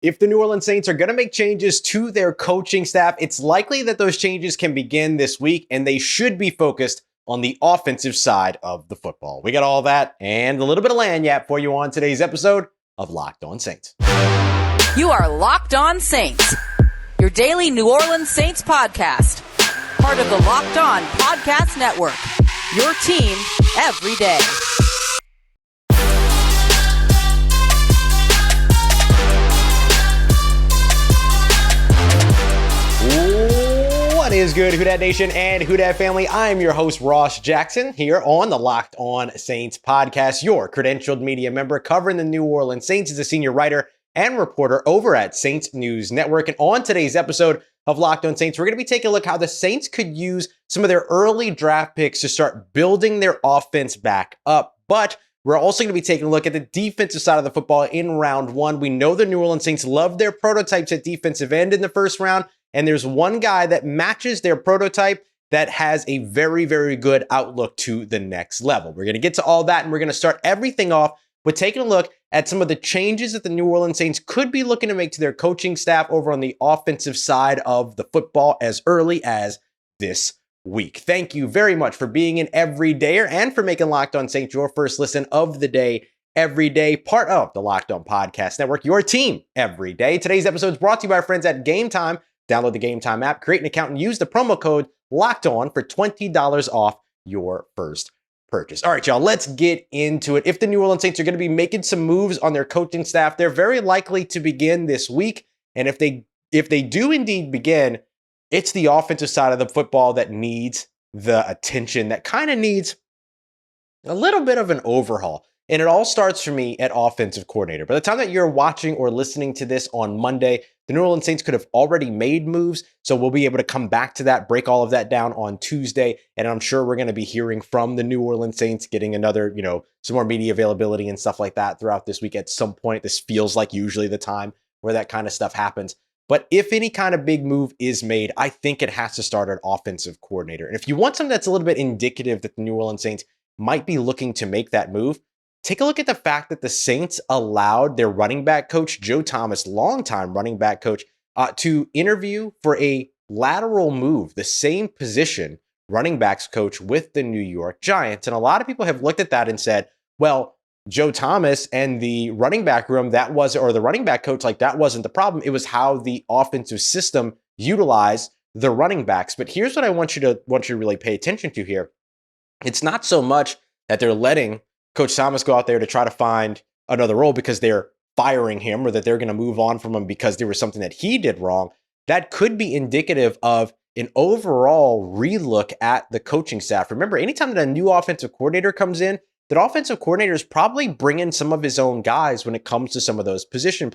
If the New Orleans Saints are going to make changes to their coaching staff, it's likely that those changes can begin this week, and they should be focused on the offensive side of the football. We got all that and a little bit of lagniappe for you on today's episode of Locked On Saints. You are Locked On Saints, your daily New Orleans Saints podcast. Part of the Locked On Podcast Network, your team every day. What is good, Who Dat Nation and Who Dat family? I'm your host, Ross Jackson, here on the Locked On Saints podcast, your credentialed media member covering the New Orleans Saints as a senior writer and reporter over at Saints News Network. And on today's episode of Locked On Saints, we're going to be taking a look how the Saints could use some of their early draft picks to start building their offense back up. But we're also going to be taking a look at the defensive side of the football in round one. We know the New Orleans Saints love their prototypes at defensive end in the first round. And there's one guy that matches their prototype that has a very, very good outlook to the next level. We're going to get to all that, and we're going to start everything off with taking a look at some of the changes that the New Orleans Saints could be looking to make to their coaching staff over on the offensive side of the football as early as this week. Thank you very much for being an everydayer and for making Locked On Saints your first listen of the day every day, part of the Locked On Podcast Network, your team every day. Today's episode is brought to you by our friends at Game Time. Download the Game Time app, create an account, and use the promo code LOCKEDON for $20 off your first purchase. All right, y'all, let's get into it. If the New Orleans Saints are going to be making some moves on their coaching staff, they're very likely to begin this week. And if they do indeed begin, it's the offensive side of the football that needs the attention, that kind of needs a little bit of an overhaul. And it all starts for me at offensive coordinator. By the time that you're watching or listening to this on Monday, the New Orleans Saints could have already made moves. So we'll be able to come back to that, break all of that down on Tuesday. And I'm sure we're going to be hearing from the New Orleans Saints, getting another, some more media availability and stuff like that throughout this week at some point. This feels like usually the time where that kind of stuff happens. But if any kind of big move is made, I think it has to start at offensive coordinator. And if you want something that's a little bit indicative that the New Orleans Saints might be looking to make that move, take a look at the fact that the Saints allowed their running back coach, Joe Thomas, longtime running back coach, to interview for a lateral move, the same position, running backs coach with the New York Giants. And a lot of people have looked at that and said, well, Joe Thomas and the running back room, or the running back coach, that wasn't the problem. It was how the offensive system utilized the running backs. But here's what I want you to really pay attention to here. It's not so much that they're letting Coach Thomas go out there to try to find another role because they're firing him, or that they're going to move on from him because there was something that he did wrong. That could be indicative of an overall relook at the coaching staff. Remember, anytime that a new offensive coordinator comes in, that offensive coordinator is probably bringing some of his own guys when it comes to some of those position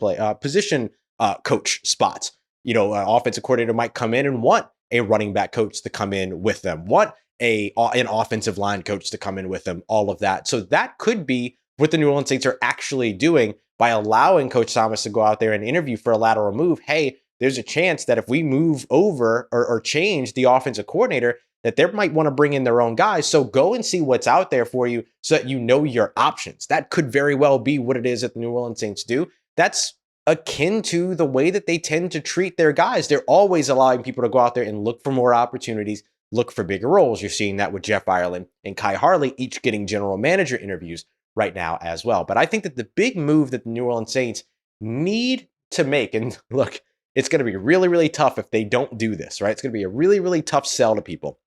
coach spots. Offensive coordinator might come in and want a running back coach to come in with them, want an offensive line coach to come in with them, all of that. So that could be what the New Orleans Saints are actually doing by allowing Coach Thomas to go out there and interview for a lateral move. Hey, there's a chance that if we move over or change the offensive coordinator, that they might want to bring in their own guys. So go and see what's out there for you so that you know your options. That could very well be what it is that the New Orleans Saints do. That's akin to the way that they tend to treat their guys. They're always allowing people to go out there and look for more opportunities, look for bigger roles. You're seeing that with Jeff Ireland and Kai Harley, each getting general manager interviews right now as well. But I think that the big move that the New Orleans Saints need to make, and look, it's going to be really, really tough if they don't do this, right? It's going to be a really, really tough sell to people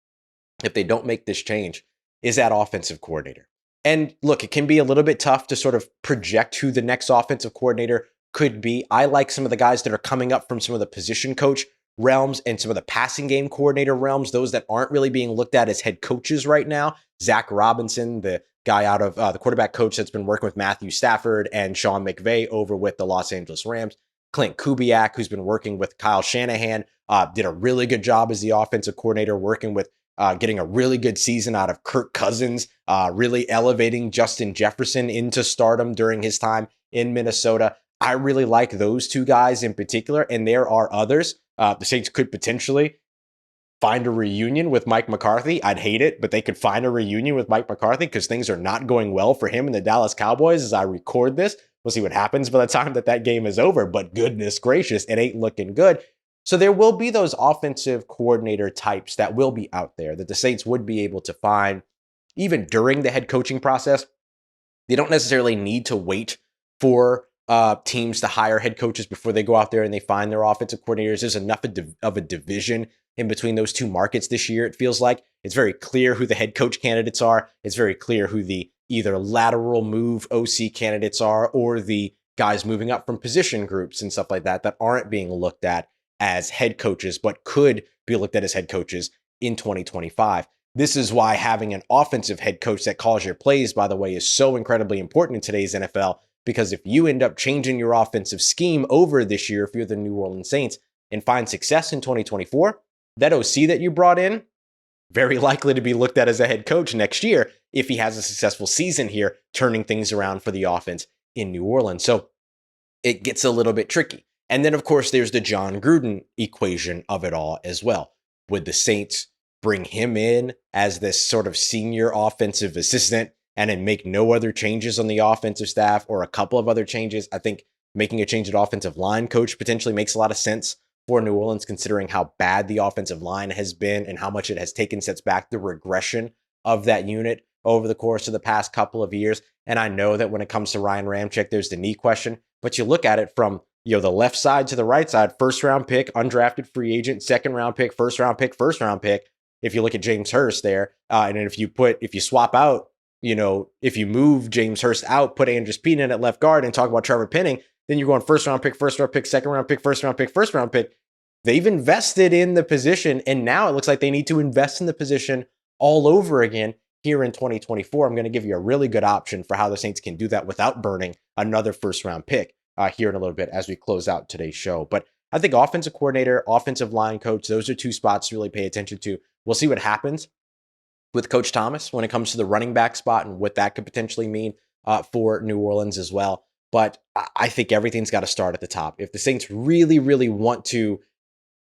if they don't make this change, is that offensive coordinator. And look, it can be a little bit tough to sort of project who the next offensive coordinator could be. I like some of the guys that are coming up from some of the position coach realms and some of the passing game coordinator realms, those that aren't really being looked at as head coaches right now. Zach Robinson, the guy out of the quarterback coach that's been working with Matthew Stafford and Sean McVay over with the Los Angeles Rams. Clint Kubiak, who's been working with Kyle Shanahan, did a really good job as the offensive coordinator, working with getting a really good season out of Kirk Cousins, really elevating Justin Jefferson into stardom during his time in Minnesota. I really like those two guys in particular, and there are others. The Saints could potentially find a reunion with Mike McCarthy. I'd hate it, but they could find a reunion with Mike McCarthy because things are not going well for him and the Dallas Cowboys as I record this. We'll see what happens by the time that game is over. But goodness gracious, it ain't looking good. So there will be those offensive coordinator types that will be out there that the Saints would be able to find even during the head coaching process. They don't necessarily need to wait for teams to hire head coaches before they go out there and they find their offensive coordinators. There's enough of a division in between those two markets this year, it feels like. It's very clear who the head coach candidates are. It's very clear who the either lateral move OC candidates are or the guys moving up from position groups and stuff like that aren't being looked at as head coaches, but could be looked at as head coaches in 2025. This is why having an offensive head coach that calls your plays, by the way, is so incredibly important in today's NFL, because if you end up changing your offensive scheme over this year, if you're the New Orleans Saints, and find success in 2024, that OC that you brought in, very likely to be looked at as a head coach next year if he has a successful season here, turning things around for the offense in New Orleans. So it gets a little bit tricky. And then, of course, there's the Jon Gruden equation of it all as well. Would the Saints bring him in as this sort of senior offensive assistant and then make no other changes on the offensive staff or a couple of other changes? I think making a change at offensive line coach potentially makes a lot of sense for New Orleans, considering how bad the offensive line has been and how much it has taken steps back, the regression of that unit over the course of the past couple of years. And I know that when it comes to Ryan Ramczyk, there's the knee question, but you look at it from the left side to the right side: first round pick, undrafted free agent, second round pick, first round pick, first round pick. If you look at James Hurst there, and then if you swap out, if you move James Hurst out, put Andrews Pete in at left guard and talk about Trevor Penning, then you're going first round pick, second round pick, first round pick, first round pick. They've invested in the position, and now it looks like they need to invest in the position all over again here in 2024. I'm going to give you a really good option for how the Saints can do that without burning another first round pick here in a little bit as we close out today's show. But I think offensive coordinator, offensive line coach, those are two spots to really pay attention to. We'll see what happens with Coach Thomas when it comes to the running back spot and what that could potentially mean for New Orleans as well. But I think everything's got to start at the top. If the Saints really, really want to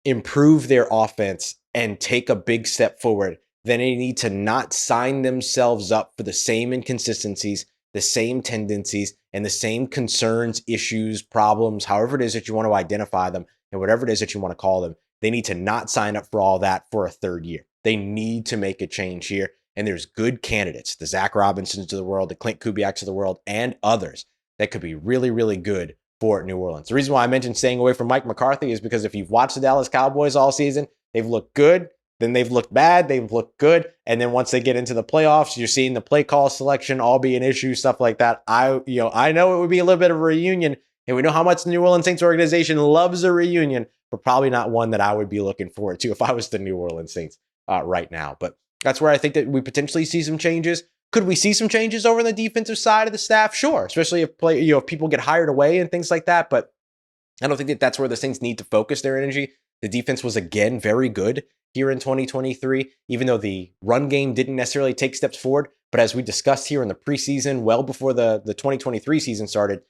improve their offense and take a big step forward, then they need to not sign themselves up for the same inconsistencies, the same tendencies, and the same concerns, issues, problems, however it is that you want to identify them and whatever it is that you want to call them. They need to not sign up for all that for a third year. They need to make a change here. And there's good candidates, the Zach Robinsons of the world, the Clint Kubiaks of the world, and others that could be really, really good for New Orleans. The reason why I mentioned staying away from Mike McCarthy is because if you've watched the Dallas Cowboys all season, they've looked good, then they've looked bad, they've looked good, and then once they get into the playoffs, you're seeing the play call selection all be an issue, stuff like that. I know it would be a little bit of a reunion, and we know how much the New Orleans Saints organization loves a reunion, but probably not one that I would be looking forward to if I was the New Orleans Saints right now. But that's where I think that we potentially see some changes. Could we see some changes over on the defensive side of the staff? Sure, especially if people get hired away and things like that. But I don't think that that's where the Saints need to focus their energy. The defense was, again, very good here in 2023, even though the run game didn't necessarily take steps forward. But as we discussed here in the preseason, well before the 2023 season started,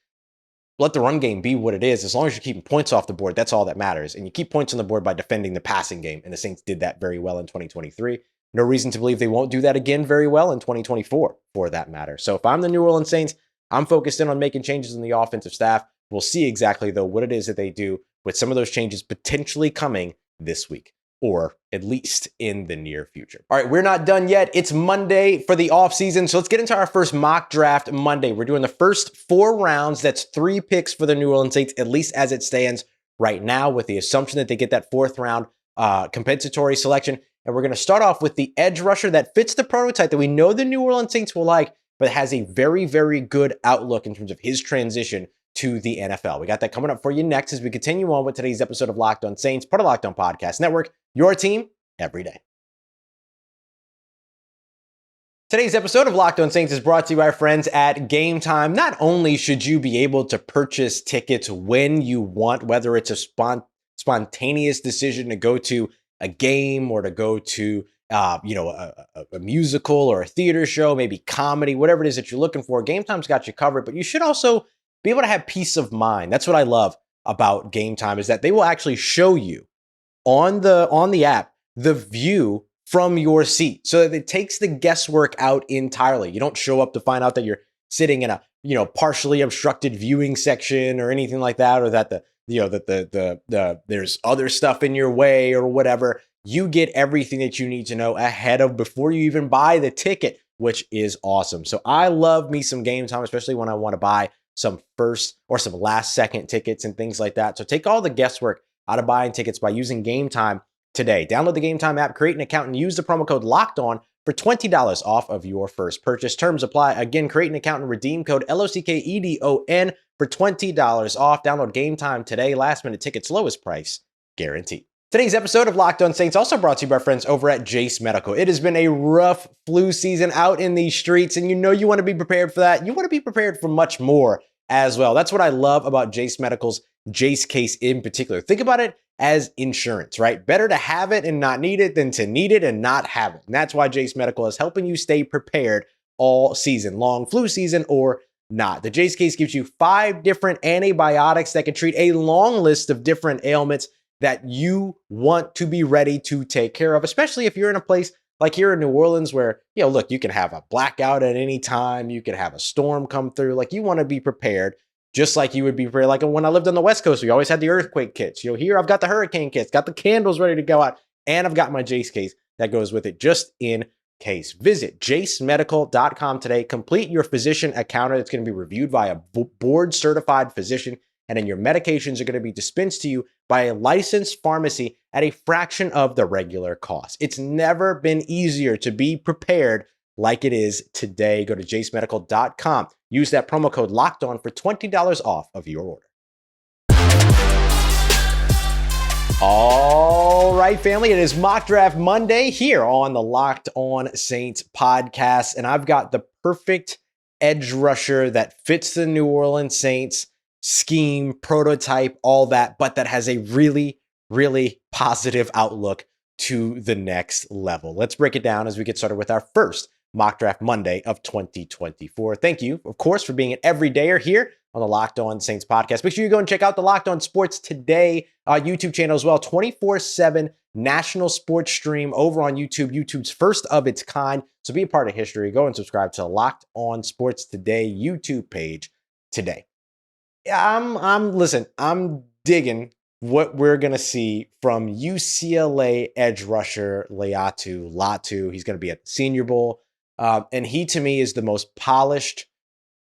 let the run game be what it is. As long as you're keeping points off the board, that's all that matters. And you keep points on the board by defending the passing game. And the Saints did that very well in 2023. No reason to believe they won't do that again very well in 2024, for that matter. So if I'm the New Orleans Saints, I'm focused in on making changes in the offensive staff. We'll see exactly, though, what it is that they do with some of those changes potentially coming this week, or at least in the near future. All right, we're not done yet. It's Monday for the offseason, so let's get into our first mock draft Monday. We're doing the first 4 rounds. That's 3 picks for the New Orleans Saints, at least as it stands right now, with the assumption that they get that 4th round compensatory selection. And we're going to start off with the edge rusher that fits the prototype that we know the New Orleans Saints will like, but has a very, very good outlook in terms of his transition to the NFL. We got that coming up for you next as we continue on with today's episode of Locked On Saints, part of Locked On Podcast Network, your team every day. Today's episode of Locked On Saints is brought to you by our friends at Game Time. Not only should you be able to purchase tickets when you want, whether it's a spontaneous decision to go to a game or to go to a musical or a theater show, maybe comedy, whatever it is that you're looking for, Game Time's got you covered. But you should also be able to have peace of mind. That's what I love about Game Time, is that they will actually show you on the app the view from your seat, so that it takes the guesswork out entirely. You don't show up to find out that you're sitting in a partially obstructed viewing section or anything like that, or that there's other stuff in your way or whatever. You get everything that you need to know ahead of before you even buy the ticket, which is awesome. So I love me some game time, especially when I want to buy some first or some last second tickets and things like that. So take all the guesswork out of buying tickets by using Game Time today. Download the Game Time app, create an account, and use the promo code LOCKEDON for $20 off of your first purchase. Terms apply. Again, create an account and redeem code LOCKEDON for $20 off. Download Game Time today. Last minute tickets, lowest price guaranteed. Today's episode of Locked On Saints also brought to you by friends over at Jase Medical. It has been a rough flu season out in these streets, and you want to be prepared for that. You want to be prepared for much more as well. That's what I love about Jase Medical's Jase case in particular. Think about it as insurance, right? Better to have it and not need it than to need it and not have it. And that's why Jase Medical is helping you stay prepared all season long, flu season or not. The Jase case gives you 5 different antibiotics that can treat a long list of different ailments that you want to be ready to take care of, especially if you're in a place like here in New Orleans where, look, you can have a blackout at any time. You can have a storm come through. Like, you want to be prepared just like you would be prepared. Like when I lived on the West Coast, we always had the earthquake kits. Here I've got the hurricane kits, got the candles ready to go out, and I've got my Jase case that goes with it just in case. Visit jasemedical.com today. Complete your physician encounter that's going to be reviewed by a board-certified physician, and then your medications are going to be dispensed to you by a licensed pharmacy at a fraction of the regular cost. It's never been easier to be prepared like it is today. Go to jasemedical.com. Use that promo code LOCKEDON for $20 off of your order. All right, family, it is Mock Draft Monday here on the Locked On Saints podcast, and I've got the perfect edge rusher that fits the New Orleans Saints scheme, prototype, all that, but that has a really, really positive outlook to the next level. Let's break it down as we get started with our first Mock Draft Monday of 2024. Thank you, of course, for being an everydayer here on the Locked On Saints podcast. Make sure you go and check out the Locked On Sports Today YouTube channel as well. 24/7 national sports stream over on YouTube, YouTube's first of its kind. So be a part of history. Go and subscribe to the Locked On Sports Today YouTube page today. I'm digging what we're going to see from UCLA edge rusher Laiatu Latu. He's going to be at the Senior Bowl. And he, to me, is the most polished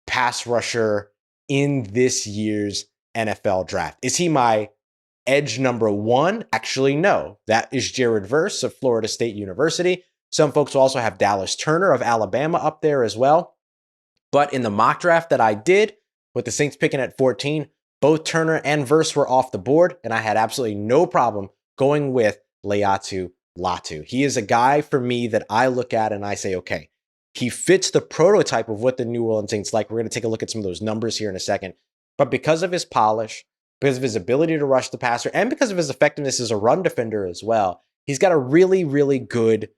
pass rusher in this year's NFL draft. Is he my edge number 1? Actually, no. That is Jared Verse of Florida State University. Some folks will also have Dallas Turner of Alabama up there as well. But in the mock draft that I did, with the Saints picking at 14, both Turner and Verse were off the board, and I had absolutely no problem going with Laiatu Latu. He is a guy for me that I look at and I say, okay, he fits the prototype of what the New Orleans Saints like. We're going to take a look at some of those numbers here in a second. But because of his polish, because of his ability to rush the passer, and because of his effectiveness as a run defender as well, he's got a really, really good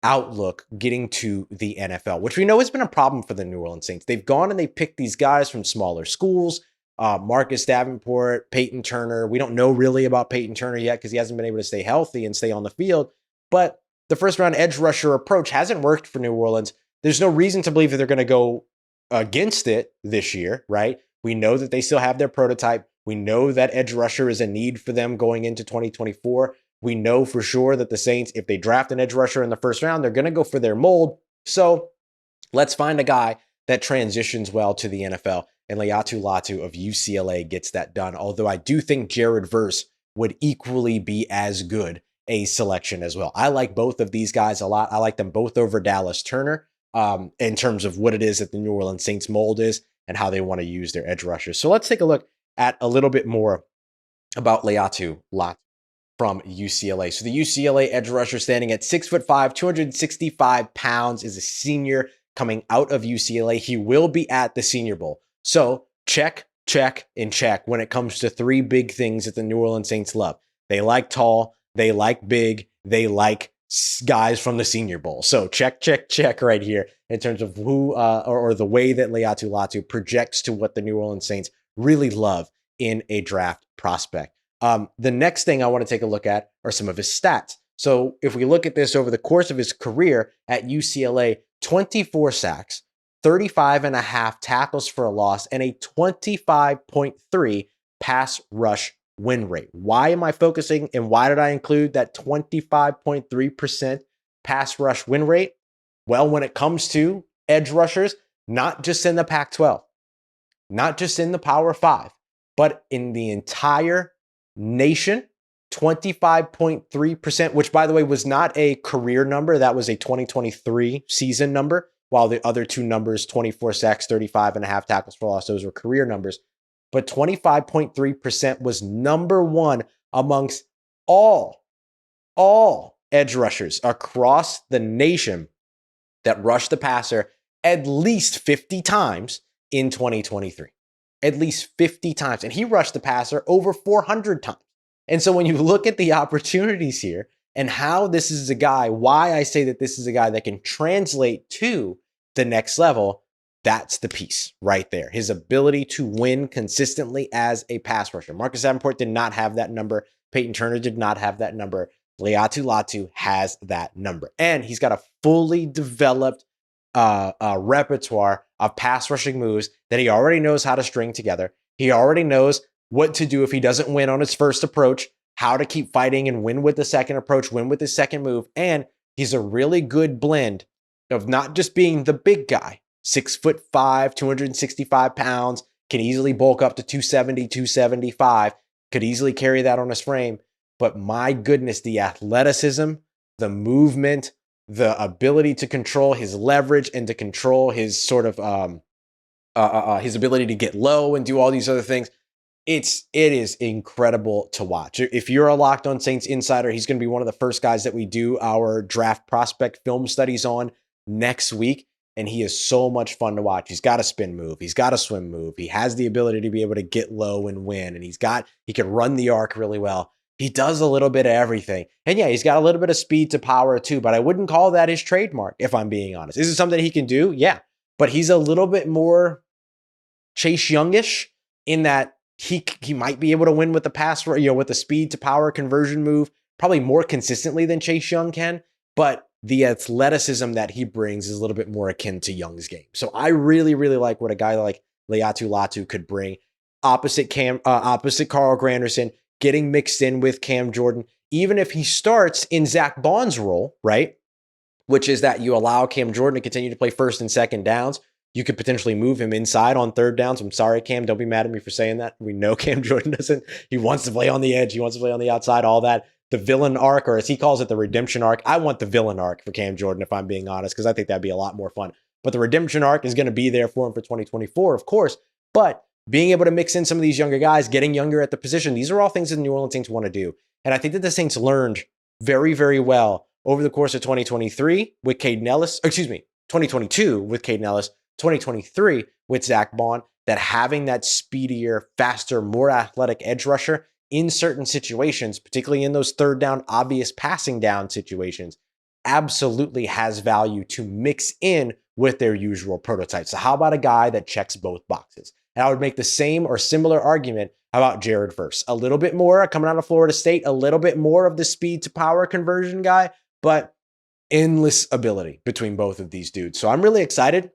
outlook getting to the NFL, which we know has been a problem for the New Orleans Saints. They've gone and they picked these guys from smaller schools, Marcus Davenport, Payton Turner. We don't know really about Payton Turner yet because he hasn't been able to stay healthy and stay on the field. But the first round edge rusher approach hasn't worked for New Orleans. There's no reason to believe that they're going to go against it this year, right? We know that they still have their prototype. We know that edge rusher is a need for them going into 2024. We know for sure that the Saints, if they draft an edge rusher in the first round, they're going to go for their mold. So let's find a guy that transitions well to the NFL. And Laiatu Latu of UCLA gets that done. Although I do think Jared Verse would equally be as good a selection as well. I like both of these guys a lot. I like them both over Dallas Turner in terms of what it is that the New Orleans Saints mold is and how they want to use their edge rushers. So let's take a look at a little bit more about Laiatu Latu from UCLA. So the UCLA edge rusher standing at 6'5", 265 pounds, is a senior coming out of UCLA. He will be at the Senior Bowl. So check, and check when it comes to 3 big things that the New Orleans Saints love. They like tall, they like big, they like guys from the Senior Bowl. So check right here in terms of who or the way that Laiatu Latu projects to what the New Orleans Saints really love in a draft prospect. The next thing I want to take a look at are some of his stats. So if we look at this over the course of his career at UCLA, 24 sacks, 35.5 tackles for a loss, and a 25.3 pass rush win rate. Why am I focusing and why did I include that 25.3% pass rush win rate? Well, when it comes to edge rushers, not just in the Pac-12, not just in the Power 5, but in the entire nation, 25.3%, which by the way was not a career number. That was a 2023 season number, while the other two numbers, 24 sacks, 35.5 tackles for loss, those were career numbers. But 25.3% was number one amongst all edge rushers across the nation that rushed the passer at least 50 times in 2023. At least 50 times. And he rushed the passer over 400 times. And so when you look at the opportunities here and how this is a guy, why I say that this is a guy that can translate to the next level, that's the piece right there. His ability to win consistently as a pass rusher. Marcus Davenport did not have that number. Payton Turner did not have that number. Laiatu Latu has that number. And he's got a fully developed repertoire of pass rushing moves that he already knows how to string together. He already knows what to do if he doesn't win on his first approach, how to keep fighting and win with the second approach, win with his second move. And he's a really good blend of not just being the big guy, 6'5", 265 pounds, can easily bulk up to 270, 275, could easily carry that on his frame. But my goodness, the athleticism, the movement, the ability to control his leverage and to control his sort of his ability to get low and do all these other things. It is incredible to watch. If you're a Locked On Saints insider, he's going to be one of the first guys that we do our draft prospect film studies on next week. And he is so much fun to watch. He's got a spin move. He's got a swim move. He has the ability to be able to get low and win. And he can run the arc really well. He does a little bit of everything. And yeah, he's got a little bit of speed to power too, but I wouldn't call that his trademark, if I'm being honest. Is it something he can do? Yeah. But he's a little bit more Chase Youngish in that he might be able to win with the pass, with the speed to power conversion move, probably more consistently than Chase Young can. But the athleticism that he brings is a little bit more akin to Young's game. So I really, really like what a guy like Laiatu Latu could bring. Opposite Carl Granderson, getting mixed in with Cam Jordan, even if he starts in Zach Bond's role, right? Which is that you allow Cam Jordan to continue to play first and second downs. You could potentially move him inside on third downs. I'm sorry, Cam. Don't be mad at me for saying that. We know Cam Jordan doesn't. He wants to play on the edge. He wants to play on the outside, all that. The villain arc, or as he calls it, the redemption arc. I want the villain arc for Cam Jordan, if I'm being honest, because I think that'd be a lot more fun. But the redemption arc is going to be there for him for 2024, of course. But being able to mix in some of these younger guys, getting younger at the position, these are all things that the New Orleans Saints want to do. And I think that the Saints learned very, very well over the course of 2023 with Caden Ellis, 2022 with Caden Ellis, 2023 with Zach Bond, that having that speedier, faster, more athletic edge rusher in certain situations, particularly in those third down, obvious passing down situations, absolutely has value to mix in with their usual prototypes. So how about a guy that checks both boxes? And I would make the same or similar argument about Jared Verse. A little bit more coming out of Florida State, a little bit more of the speed to power conversion guy, but endless ability between both of these dudes. So I'm really excited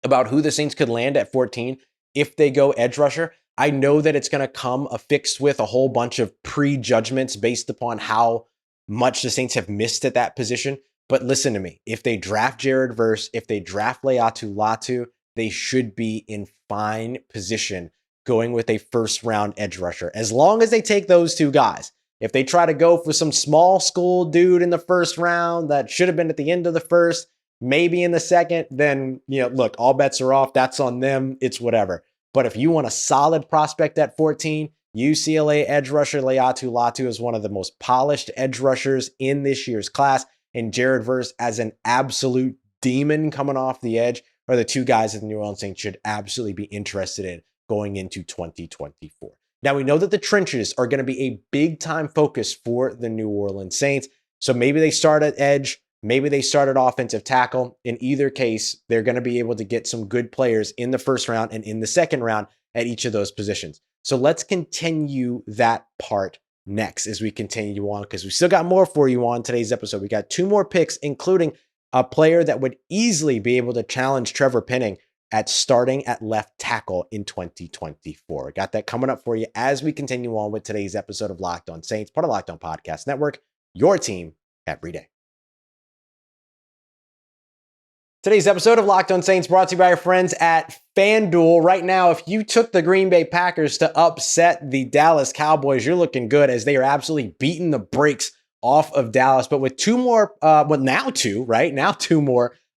about who the Saints could land at 14 if they go edge rusher. I know that it's going to come affixed with a whole bunch of prejudgments based upon how much the Saints have missed at that position. But listen to me. If they draft Jared Verse, if they draft Laiatu Latu, they should be in fine position going with a first-round edge rusher. As long as they take those two guys. If they try to go for some small school dude in the first round that should have been at the end of the first, maybe in the second, then, look, all bets are off. That's on them. It's whatever. But if you want a solid prospect at 14, UCLA edge rusher Laiatu Latu is one of the most polished edge rushers in this year's class. And Jared Verse as an absolute demon coming off the edge are the two guys that the New Orleans Saints should absolutely be interested in going into 2024. Now, we know that the trenches are going to be a big time focus for the New Orleans Saints. So maybe they start at edge. Maybe they start at offensive tackle. In either case, they're going to be able to get some good players in the first round and in the second round at each of those positions. So let's continue that part next as we continue on, because we still got more for you on today's episode. We got two more picks, including a player that would easily be able to challenge Trevor Penning at starting at left tackle in 2024. Got that coming up for you as we continue on with today's episode of Locked On Saints, part of Locked On Podcast Network, your team every day. Today's episode of Locked On Saints brought to you by our friends at FanDuel. Right now, if you took the Green Bay Packers to upset the Dallas Cowboys, you're looking good as they are absolutely beating the brakes off of Dallas. But with two more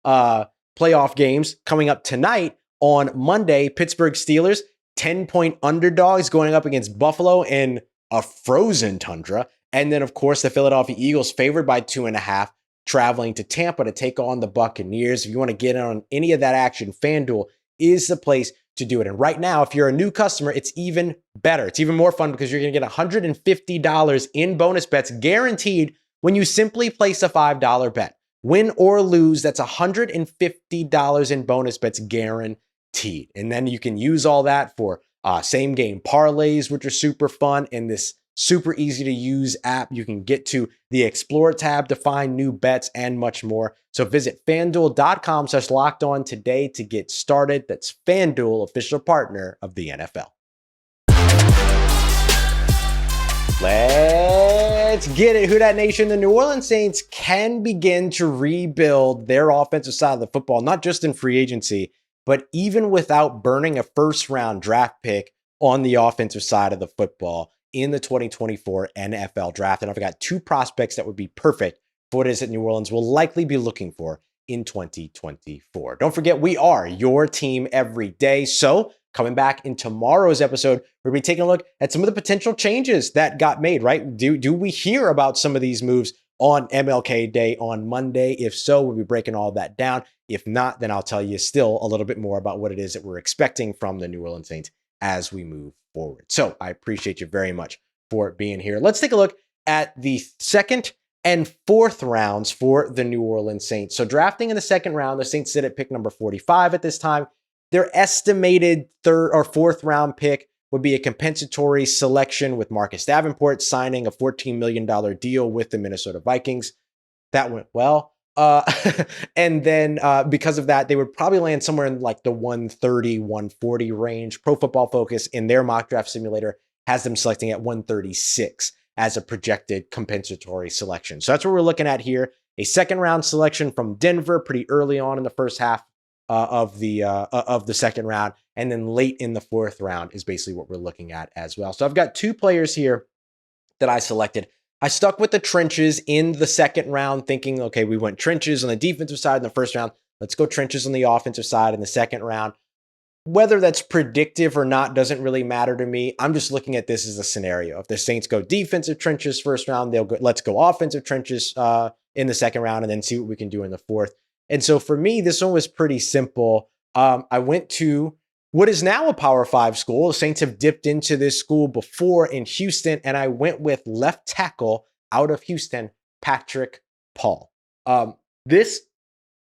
playoff games coming up tonight on Monday, Pittsburgh Steelers, 10-point underdogs going up against Buffalo in a frozen tundra. And then, of course, the Philadelphia Eagles favored by 2.5. Traveling to Tampa to take on the Buccaneers. If you want to get in on any of that action, FanDuel is the place to do it. And right now, if you're a new customer, it's even better. It's even more fun because you're going to get $150 in bonus bets guaranteed when you simply place a $5 bet. Win or lose, that's $150 in bonus bets guaranteed. And then you can use all that for same game parlays, which are super fun. And this super easy to use app. You can get to the Explore tab to find new bets and much more. So visit FanDuel.com/lockedon today to get started. That's FanDuel, official partner of the NFL. Let's get it. Who Dat Nation? The New Orleans Saints can begin to rebuild their offensive side of the football, not just in free agency, but even without burning a first-round draft pick on the offensive side of the football in the 2024 NFL draft. And I've got two prospects that would be perfect for what it is that New Orleans will likely be looking for in 2024. Don't forget, we are your team every day. So coming back in tomorrow's episode, we're going to be taking a look at some of the potential changes that got made, right? Do we hear about some of these moves on MLK Day on Monday? If so, we'll be breaking all of that down. If not, then I'll tell you still a little bit more about what it is that we're expecting from the New Orleans Saints as we move forward. So I appreciate you very much for being here. Let's take a look at the second and fourth rounds for the New Orleans Saints. So drafting in the second round, the Saints sit at pick number 45 at this time. Their estimated third or fourth round pick would be a compensatory selection with Marcus Davenport signing a $14 million deal with the Minnesota Vikings. That went well. And then because of that, they would probably land somewhere in like the 130, 140 range. Pro Football Focus in their mock draft simulator has them selecting at 136 as a projected compensatory selection. So that's what we're looking at here. A second round selection from Denver pretty early on in the first half of the second round. And then late in the fourth round is basically what we're looking at as well. So I've got two players here that I selected. I stuck with the trenches in the second round, thinking, okay, we went trenches on the defensive side in the first round. Let's go trenches on the offensive side in the second round. Whether that's predictive or not doesn't really matter to me. I'm just looking at this as a scenario. If the Saints go defensive trenches first round, let's go offensive trenches in the second round and then see what we can do in the fourth. And so for me, this one was pretty simple. I went to what is now a Power 5 school. The Saints have dipped into this school before in Houston, and I went with left tackle out of Houston, Patrick Paul. This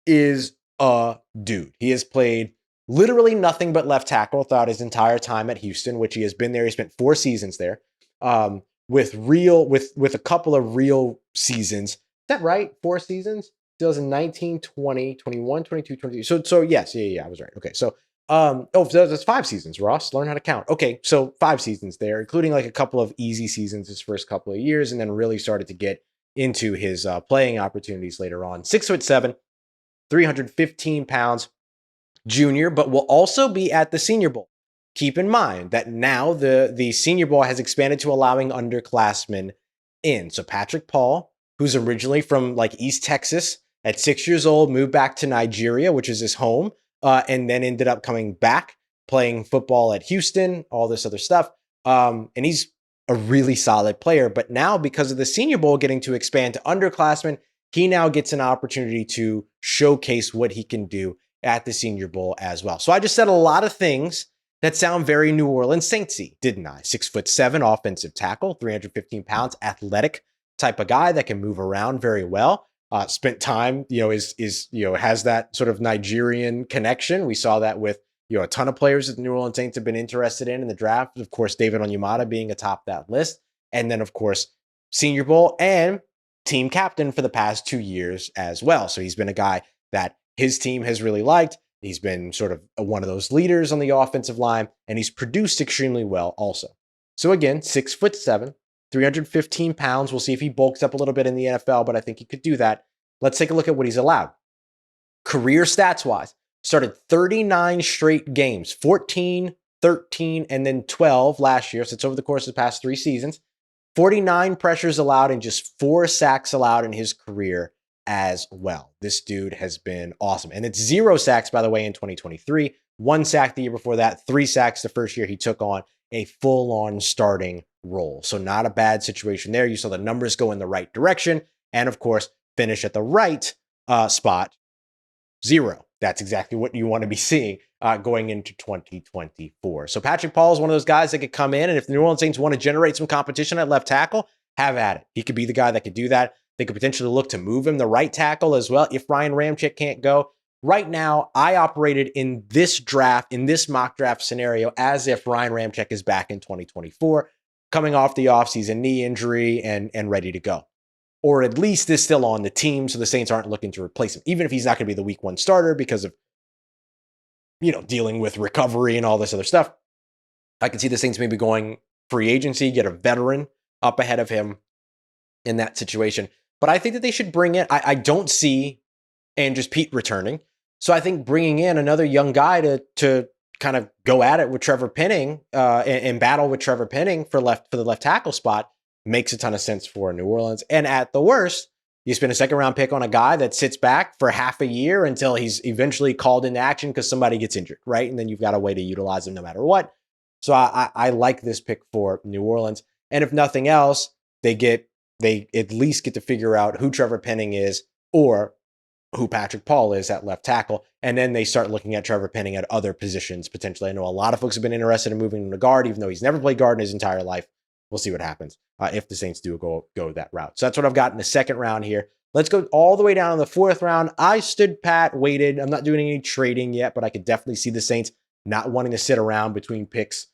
is a dude. He has played literally nothing but left tackle throughout his entire time at Houston, which he has been there. He spent 4 seasons there with a couple of real seasons. Is that right? 4 seasons? 2019, 20, 21, 22, 23. So yes, yeah, I was right. Okay, so that's 5 seasons, Ross. Learn how to count. Okay, so 5 seasons there, including like a couple of easy seasons his first couple of years, and then really started to get into his playing opportunities later on. 6'7", 315 pounds, junior, but will also be at the Senior Bowl. Keep in mind that now the Senior Bowl has expanded to allowing underclassmen in. So Patrick Paul, who's originally from like East Texas, at 6 years old, moved back to Nigeria, which is his home, and then ended up coming back, playing football at Houston, all this other stuff. And he's a really solid player. But now, because of the Senior Bowl getting to expand to underclassmen, he now gets an opportunity to showcase what he can do at the Senior Bowl as well. So I just said a lot of things that sound very New Orleans Saintsy, didn't I? 6'7", offensive tackle, 315 pounds, athletic type of guy that can move around very well. Spent time, has that sort of Nigerian connection. We saw that with, a ton of players that the New Orleans Saints have been interested in the draft. Of course, David Onyemata being atop that list. And then, of course, Senior Bowl. And team captain for the past 2 years as well. So he's been a guy that his team has really liked. He's been sort of one of those leaders on the offensive line, and he's produced extremely well also. So again, 6'7", 315 pounds. We'll see if he bulks up a little bit in the NFL, but I think he could do that. Let's take a look at what he's allowed. Career stats-wise, started 39 straight games, 14, 13, and then 12 last year. So it's over the course of the past 3 seasons. 49 pressures allowed and just 4 sacks allowed in his career as well. This dude has been awesome. And it's 0 sacks, by the way, in 2023. 1 sack the year before that, 3 sacks the first year he took on a full-on starting role. So not a bad situation there. You saw the numbers go in the right direction. And of course, finish at the right spot, 0. That's exactly what you want to be seeing going into 2024. So Patrick Paul is one of those guys that could come in, and if the New Orleans Saints want to generate some competition at left tackle, have at it. He could be the guy that could do that. They could potentially look to move him the right tackle as well if Ryan Ramczyk can't go. Right now, I operated in this draft, in this mock draft scenario, as if Ryan Ramczyk is back in 2024, coming off the offseason knee injury and ready to go. Or at least is still on the team, so the Saints aren't looking to replace him, even if he's not going to be the week 1 starter because of, dealing with recovery and all this other stuff. I can see the Saints maybe going free agency, get a veteran up ahead of him in that situation. But I think that they should bring in, I don't see Andrews Pete returning. So I think bringing in another young guy to kind of go at it with Trevor Penning and battle with Trevor Penning for the left tackle spot makes a ton of sense for New Orleans. And at the worst, you spend a 2nd-round pick on a guy that sits back for half a year until he's eventually called into action because somebody gets injured, right? And then you've got a way to utilize him no matter what. So I like this pick for New Orleans. And if nothing else, they at least get to figure out who Trevor Penning is or who Patrick Paul is at left tackle. And then they start looking at Trevor Penning at other positions potentially. I know a lot of folks have been interested in moving him to guard, even though he's never played guard in his entire life. We'll see what happens if the Saints do go that route. So that's what I've got in the 2nd round here. Let's go all the way down in the 4th round. I stood pat, waited. I'm not doing any trading yet, but I could definitely see the Saints not wanting to sit around between picks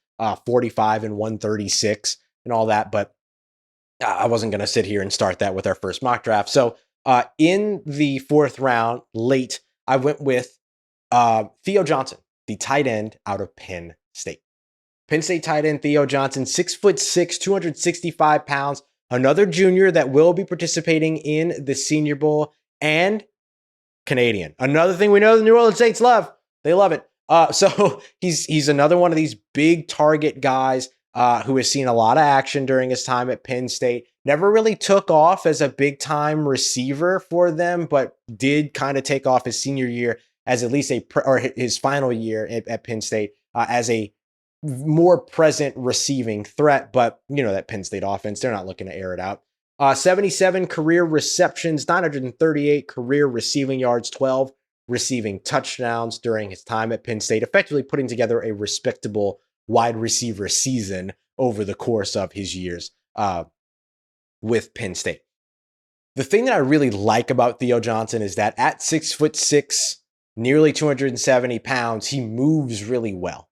45 and 136 and all that. But I wasn't going to sit here and start that with our first mock draft. So in the 4th round, late, I went with Theo Johnson, the tight end out of Penn State. Penn State tight end Theo Johnson, 6'6", 265 pounds, another junior that will be participating in the Senior Bowl, and Canadian. Another thing we know the New Orleans Saints love. They love it. So he's another one of these big target guys who has seen a lot of action during his time at Penn State. Never really took off as a big-time receiver for them, but did kind of take off his senior year as at least or his final year at Penn State as a more present receiving threat. But that Penn State offense, they're not looking to air it out. 77 career receptions, 938 career receiving yards, 12 receiving touchdowns during his time at Penn State, effectively putting together a respectable wide receiver season over the course of his years with Penn State. The thing that I really like about Theo Johnson is that at 6'6", nearly 270 pounds, he moves really well.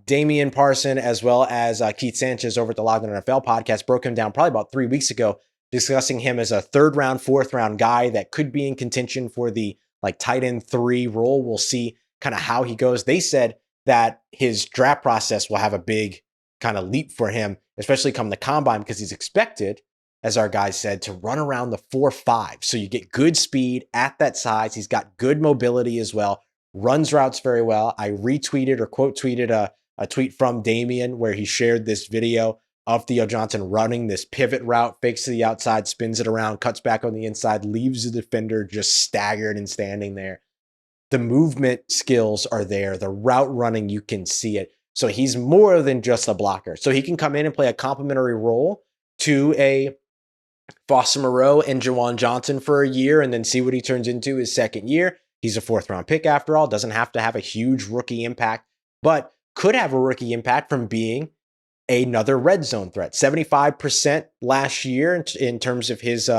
Damian Parson, as well as Keith Sanchez over at the Locked On NFL podcast, broke him down probably about 3 weeks ago, discussing him as a 3rd round, 4th round guy that could be in contention for the tight end 3 role. We'll see kind of how he goes. They said that his draft process will have a big kind of leap for him, especially come the combine, because he's expected, as our guys said, to run around the 4.5. So you get good speed at that size. He's got good mobility as well. Runs routes very well. I retweeted or quote tweeted a tweet from Damian where he shared this video of Theo Johnson running this pivot route, fakes to the outside, spins it around, cuts back on the inside, leaves the defender just staggered and standing there. The movement skills are there. The route running, you can see it. So he's more than just a blocker. So he can come in and play a complementary role to a Foster Moreau and Juwan Johnson for a year and then see what he turns into his 2nd year. He's a 4th round pick after all, doesn't have to have a huge rookie impact, but could have a rookie impact from being another red zone threat. 75% last year in terms of his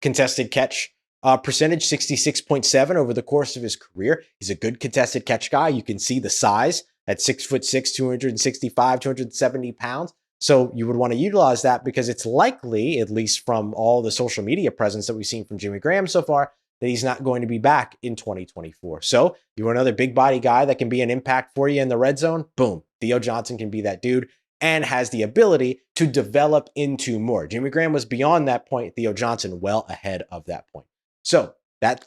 contested catch percentage, 66.7 over the course of his career. He's a good contested catch guy. You can see the size at 6'6", 265, 270 pounds. So you would want to utilize that because it's likely, at least from all the social media presence that we've seen from Jimmy Graham so far, that he's not going to be back in 2024. So you want another big body guy that can be an impact for you in the red zone? Boom. Theo Johnson can be that dude and has the ability to develop into more. Jimmy Graham was beyond that point. Theo Johnson well ahead of that point. So that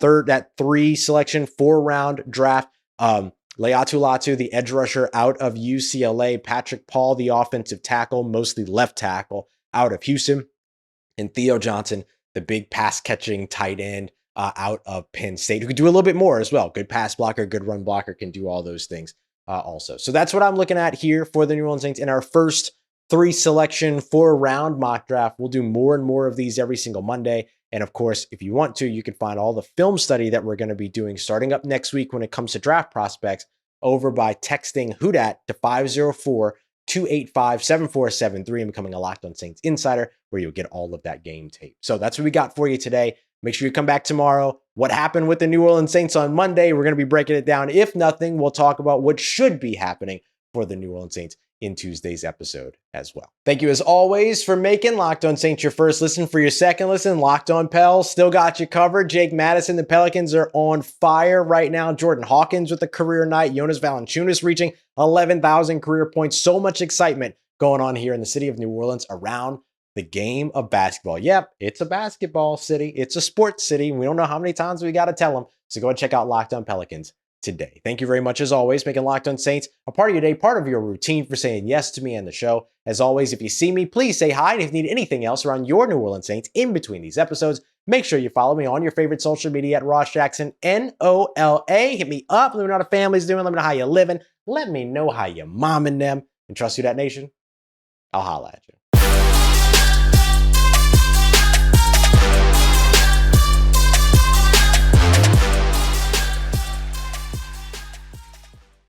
3 selection, 4-round draft, Laiatu Latu, the edge rusher out of UCLA, Patrick Paul, the offensive tackle, mostly left tackle out of Houston, and Theo Johnson, the big pass catching tight end out of Penn State, who could do a little bit more as well. Good pass blocker, good run blocker, can do all those things also. So that's what I'm looking at here for the New Orleans Saints in our first 3 selection, 4-round mock draft. We'll do more and more of these every single Monday. And of course, if you want to, you can find all the film study that we're going to be doing starting up next week when it comes to draft prospects over by texting Who Dat to 504-285-7473 and becoming a Locked On Saints insider, where you'll get all of that game tape. So that's what we got for you today. Make sure you come back tomorrow. What happened with the New Orleans Saints on Monday? We're going to be breaking it down. If nothing, we'll talk about what should be happening for the New Orleans Saints in Tuesday's episode as well. Thank you as always for making Locked On Saints your first listen. For your second listen, Locked On Pels still got you covered. Jake Madison, the Pelicans are on fire right now. Jordan Hawkins with a career night. Jonas Valanciunas reaching 11,000 career points. So much excitement going on here in the city of New Orleans around the game of basketball. Yep, it's a basketball city. It's a sports city. We don't know how many times we got to tell them. So go and check out Locked On Pelicans today. Thank you very much, as always, making Locked On Saints a part of your day, part of your routine, for saying yes to me and the show. As always, if you see me, please say hi. And if you need anything else around your New Orleans Saints in between these episodes, make sure you follow me on your favorite social media at Ross Jackson, NOLA. Hit me up. Let me know how the family's doing. Let me know how you're living. Let me know how you're momming them. And trust you, that nation. I'll holla at you.